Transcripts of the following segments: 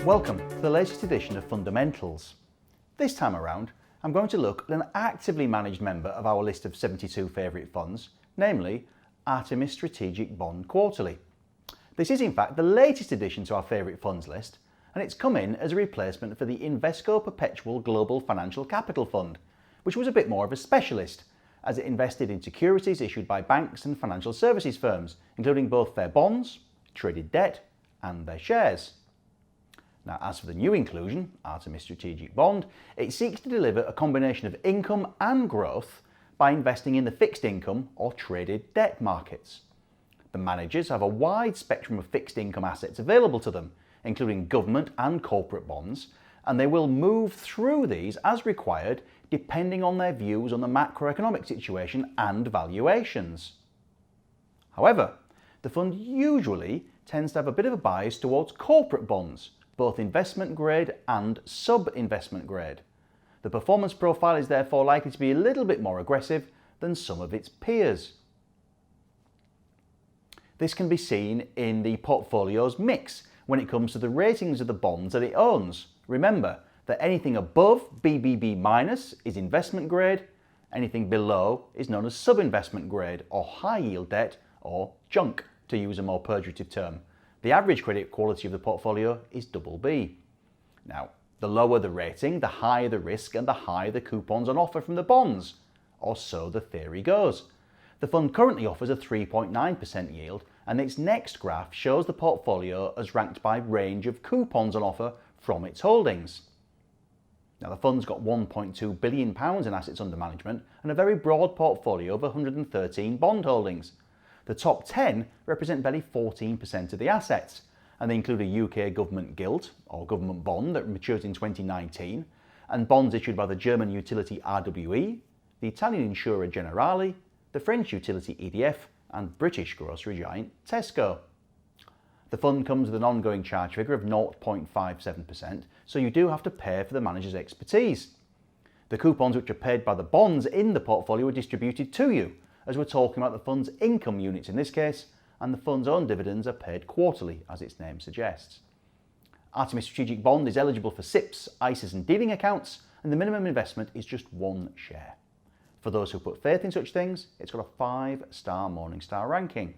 Welcome to the latest edition of Fundamentals. This time around, I'm going to look at an actively managed member of our list of 72 favourite funds, namely Artemis Strategic Bond Quarterly. This is in fact the latest addition to our favourite funds list, and it's come in as a replacement for the Invesco Perpetual Global Financial Capital Fund, which was a bit more of a specialist, as it invested in securities issued by banks and financial services firms, including both their bonds, traded debt, and their shares. Now, as for the new inclusion, Artemis Strategic Bond, it seeks to deliver a combination of income and growth by investing in the fixed income or traded debt markets. The managers have a wide spectrum of fixed income assets available to them, including government and corporate bonds, and they will move through these as required depending on their views on the macroeconomic situation and valuations. However, the fund usually tends to have a bit of a bias towards corporate bonds, both investment grade and sub-investment grade. The performance profile is therefore likely to be a little bit more aggressive than some of its peers. This can be seen in the portfolio's mix when it comes to the ratings of the bonds that it owns. Remember that anything above BBB- is investment grade, anything below is known as sub-investment grade or high yield debt, or junk to use a more pejorative term. The average credit quality of the portfolio is BB. Now, the lower the rating, the higher the risk and the higher the coupons on offer from the bonds, or so the theory goes. The fund currently offers a 3.9% yield, and its next graph shows the portfolio as ranked by range of coupons on offer from its holdings. Now, the fund's got £1.2 billion in assets under management and a very broad portfolio of 113 bond holdings. The top 10 represent barely 14% of the assets, and they include a UK government gilt or government bond that matures in 2019, and bonds issued by the German utility RWE, the Italian insurer Generali, the French utility EDF, and British grocery giant Tesco. The fund comes with an ongoing charge figure of 0.57%, so you do have to pay for the manager's expertise. The coupons which are paid by the bonds in the portfolio are distributed to you, as we're talking about the fund's income units in this case, and the fund's own dividends are paid quarterly, as its name suggests. Artemis Strategic Bond is eligible for SIPPs, ISAs and dealing accounts, and the minimum investment is just one share. For those who put faith in such things, it's got a 5-star Morningstar ranking.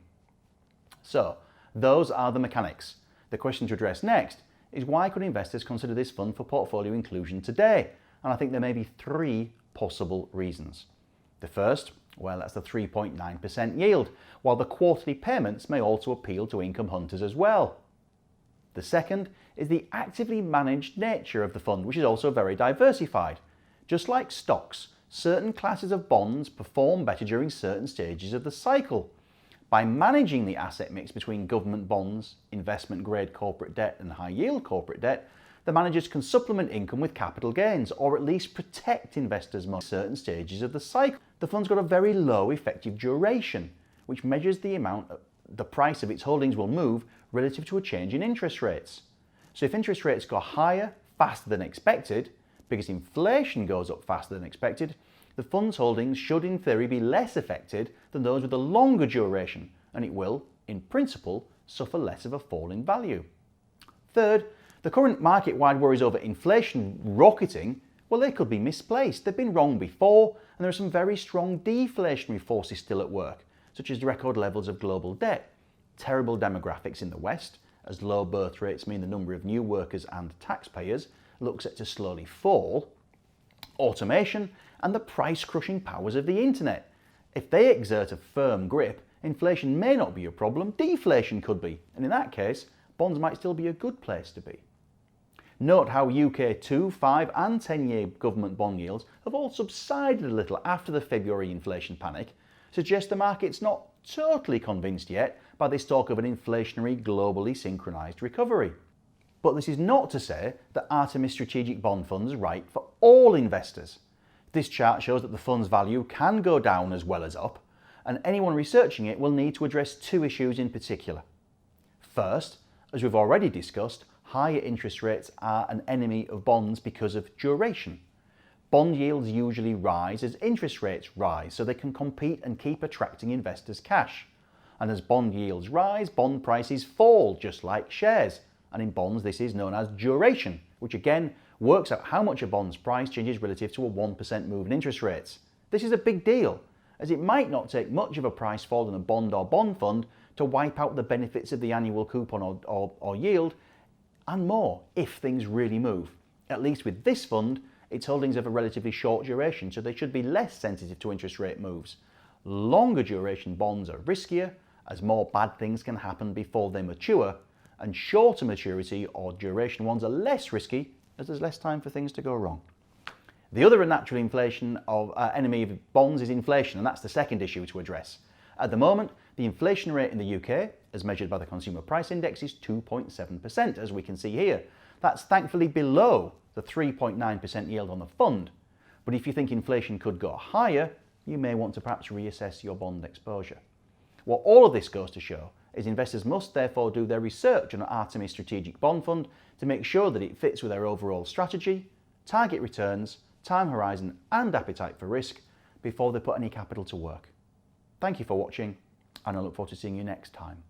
So, those are the mechanics. The question to address next is why could investors consider this fund for portfolio inclusion today? And I think there may be 3 possible reasons. The first, well, that's the 3.9% yield, while the quarterly payments may also appeal to income hunters as well. The second is the actively managed nature of the fund, which is also very diversified. Just like stocks, certain classes of bonds perform better during certain stages of the cycle. By managing the asset mix between government bonds, investment grade corporate debt and high yield corporate debt, the managers can supplement income with capital gains, or at least protect investors' money at certain stages of the cycle. The fund's got a very low effective duration, which measures the amount the price of its holdings will move relative to a change in interest rates. So if interest rates go higher faster than expected, because inflation goes up faster than expected, the fund's holdings should in theory be less affected than those with a longer duration, and it will, in principle, suffer less of a fall in value. Third, the current market-wide worries over inflation rocketing, well, they could be misplaced. They've been wrong before, and there are some very strong deflationary forces still at work, such as record levels of global debt, terrible demographics in the West, as low birth rates mean the number of new workers and taxpayers looks set to slowly fall, automation, and the price-crushing powers of the internet. If they exert a firm grip, inflation may not be a problem, deflation could be, and in that case, bonds might still be a good place to be. Note how UK 2, 5 and 10-year government bond yields have all subsided a little after the February inflation panic, suggests the market's not totally convinced yet by this talk of an inflationary, globally synchronised recovery. But this is not to say that Artemis Strategic Bond Funds are right for all investors. This chart shows that the fund's value can go down as well as up, and anyone researching it will need to address 2 issues in particular. First, as we've already discussed, higher interest rates are an enemy of bonds because of duration. Bond yields usually rise as interest rates rise, so they can compete and keep attracting investors' cash. And as bond yields rise, bond prices fall, just like shares. and in bonds this is known as duration, which again works out how much a bond's price changes relative to a 1% move in interest rates. This is a big deal, as it might not take much of a price fall in a bond or bond fund to wipe out the benefits of the annual coupon or yield and more if things really move. At least with this fund, its holdings have a relatively short duration, so they should be less sensitive to interest rate moves. Longer duration bonds are riskier, as more bad things can happen before they mature, and shorter maturity or duration ones are less risky, as there's less time for things to go wrong. The other natural enemy of bonds is inflation, and that's the second issue to address. At the moment, the inflation rate in the UK, as measured by the Consumer Price Index, is 2.7%, as we can see here. That's thankfully below the 3.9% yield on the fund. But if you think inflation could go higher, you may want to perhaps reassess your bond exposure. What all of this goes to show is investors must therefore do their research on an Artemis strategic bond fund to make sure that it fits with their overall strategy, target returns, time horizon and appetite for risk before they put any capital to work. Thank you for watching, and I look forward to seeing you next time.